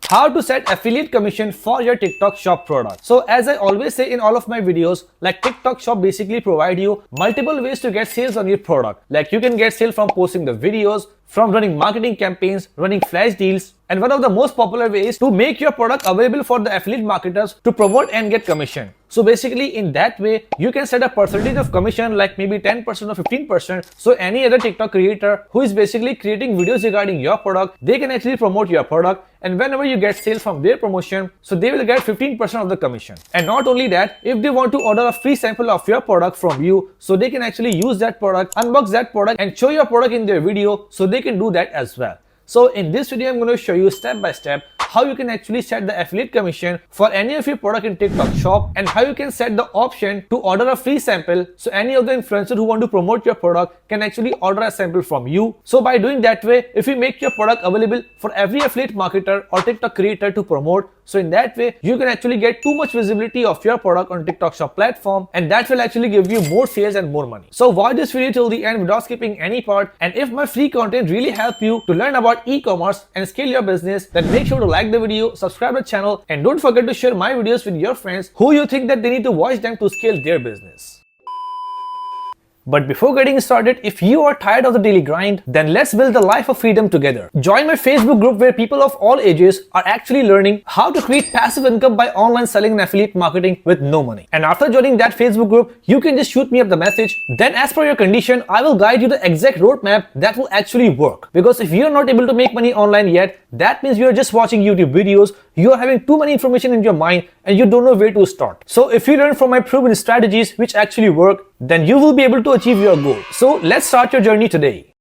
how to set affiliate commission for your TikTok shop product. So as I always say in all of my videos, like TikTok shop basically provide you multiple ways to get sales on your product. Like you can get sales from posting the videos, from running marketing campaigns, running flash deals, and one of the most popular ways to make your product available for the affiliate marketers to promote and get commission. So basically in that way, you can set a percentage of commission like maybe 10% or 15%. So any other TikTok creator who is basically creating videos regarding your product, they can actually promote your product, and whenever you get sales from their promotion, so they will get 15% of the commission. And not only that, if they want to order a free sample of your product from you, so they can actually use that product, unbox that product and show your product in their video, so they can do that as well. So in this video, I'm going to show you step by step how you can actually set the affiliate commission for any of your product in TikTok shop, and how you can set the option to order a free sample. So any of the influencers who want to promote your product can actually order a sample from you. So by doing that way, if you make your product available for every affiliate marketer or TikTok creator to promote, so in that way, you can actually get too much visibility of your product on TikTok shop platform, and that will actually give you more sales and more money. So watch this video till the end without skipping any part. And if my free content really help you to learn about e-commerce and scale your business, then make sure to like the video, subscribe to the channel, and don't forget to share my videos with your friends who you think that they need to watch them to scale their business. But before getting started, if you are tired of the daily grind, then let's build the life of freedom together. Join my Facebook group where people of all ages are actually learning how to create passive income by online selling and affiliate marketing with no money. And after joining that Facebook group, you can just shoot me up the message. Then as per your condition, I will guide you the exact roadmap that will actually work. Because if you're not able to make money online yet, that means you're just watching YouTube videos, you're having too many information in your mind, and you don't know where to start. So if you learn from my proven strategies which actually work, then you will be able to achieve your goal. So let's start your journey today.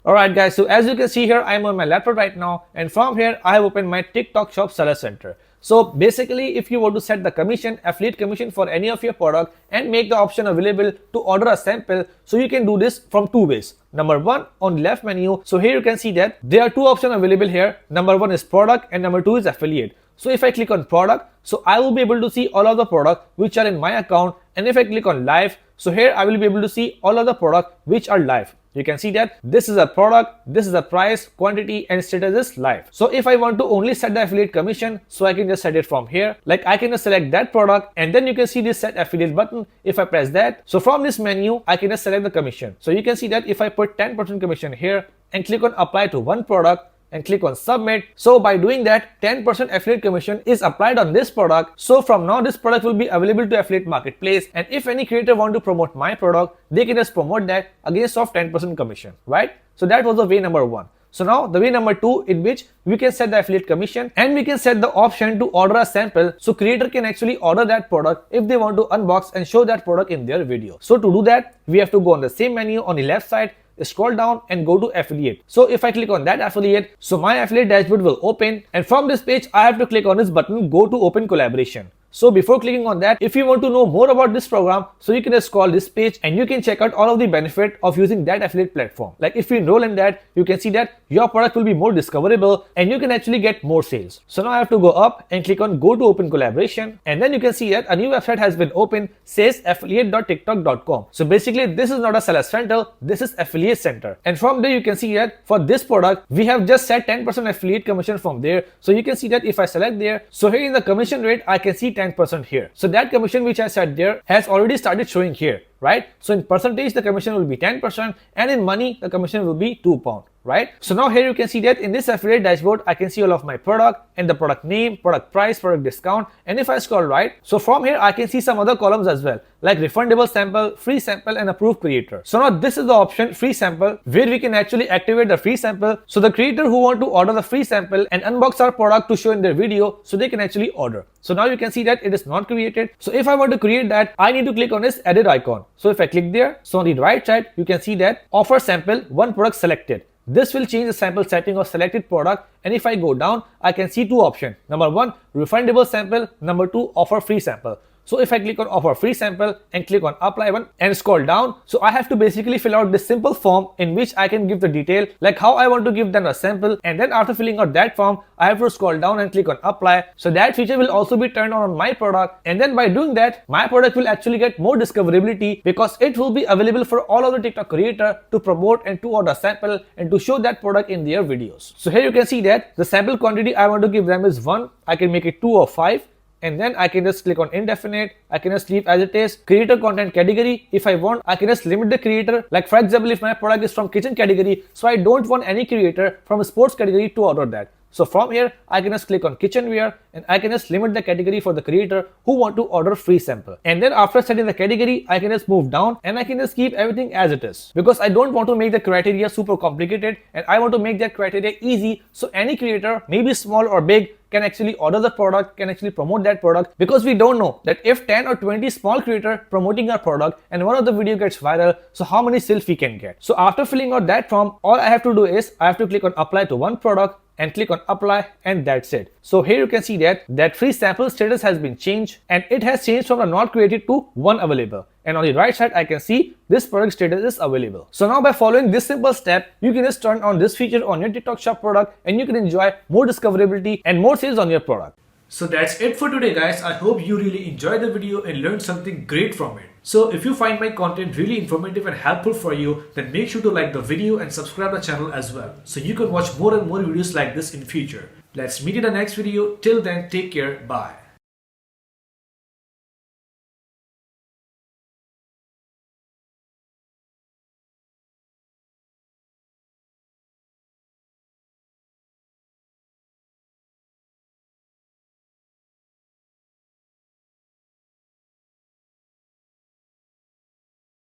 Alright guys, so as you can see here, I am on my laptop right now, and from here I have opened my TikTok shop seller center. So basically, if you want to set the commission, affiliate commission for any of your product and make the option available to order a sample, so you can do this from two ways. Number one, on the left menu, so here you can see that there are two options available here. Number one is product and number two is affiliate. So if I click on product, so I will be able to see all of the products which are in my account, and if I click on live, so here I will be able to see all of the products which are live. You can see that this is a product, this is a price, quantity, and status is live. So if I want to only set the affiliate commission, so I can just set it from here. Like I can just select that product, and then you can see this set affiliate button. If I press that, so from this menu, I can just select the commission. So you can see that if I put 10% commission here and click on apply to one product, and click on submit. So by doing that, 10% affiliate commission is applied on this product. So from now, this product will be available to affiliate marketplace, and if any creator want to promote my product, they can just promote that against of 10% commission, right? So that was the way number one. So now the way number two, in which we can set the affiliate commission and we can set the option to order a sample, so creator can actually order that product if they want to unbox and show that product in their video. So to do that, we have to go on the same menu on the left side, scroll down and go to affiliate. So if I click on that affiliate, so my affiliate dashboard will open, and from this page I have to click on this button, go to open collaboration. So before clicking on that, if you want to know more about this program, so you can just scroll this page and you can check out all of the benefit of using that affiliate platform. Like if you enroll in that, you can see that your product will be more discoverable and you can actually get more sales. So now I have to go up and click on go to open collaboration, and then you can see that a new website has been opened, says affiliate.tiktok.com. So basically this is not a seller center, this is affiliate center. And from there you can see that for this product, we have just set 10% affiliate commission from there. So you can see that if I select there, so here in the commission rate, I can see 10% here. So that commission which I set there has already started showing here, right? So in percentage, the commission will be 10%, and in money, the commission will be £2, right? So now here you can see that in this affiliate dashboard, I can see all of my product and the product name, product price, product discount. And if I scroll right, so from here, I can see some other columns as well, like refundable sample, free sample, and approved creator. So now this is the option free sample, where we can actually activate the free sample. So the creator who want to order the free sample and unbox our product to show in their video, so they can actually order. So now you can see that it is not created. So if I want to create that, I need to click on this edit icon. So if I click there, so on the right side, you can see that offer sample, one product selected. This will change the sample setting of selected product, and if I go down, I can see two options. Number one, refundable sample. Number two, offer free sample. So if I click on offer free sample and click on apply one and scroll down, so I have to basically fill out this simple form in which I can give the detail like how I want to give them a sample, and then after filling out that form I have to scroll down and click on apply. So that feature will also be turned on my product, and then by doing that my product will actually get more discoverability because it will be available for all of the TikTok creator to promote and to order sample and to show that product in their videos. So here you can see that the sample quantity I want to give them is 1. I can make it 2 or 5. And then I can just click on indefinite. I can just leave as it is. Creator content category. If I want, I can just limit the creator. Like for example, if my product is from kitchen category, so I don't want any creator from a sports category to order that. So from here, I can just click on kitchenware and I can just limit the category for the creator who want to order free sample. And then after setting the category, I can just move down and I can just keep everything as it is. Because I don't want to make the criteria super complicated and I want to make that criteria easy so any creator, maybe small or big, can actually order the product, can actually promote that product, because we don't know that if 10 or 20 small creator promoting our product and one of the video gets viral, so how many sales we can get. So after filling out that form, all I have to do is I have to click on apply to one product and click on apply, and that's it. So here you can see that free sample status has been changed and it has changed from a not created to 1 available. And on the right side, I can see this product status is available. So now by following this simple step, you can just turn on this feature on your TikTok Shop product and you can enjoy more discoverability and more sales on your product. So that's it for today, guys. I hope you really enjoyed the video and learned something great from it. So if you find my content really informative and helpful for you, then make sure to like the video and subscribe the channel as well, so you can watch more and more videos like this in future. Let's meet in the next video. Till then, take care. Bye.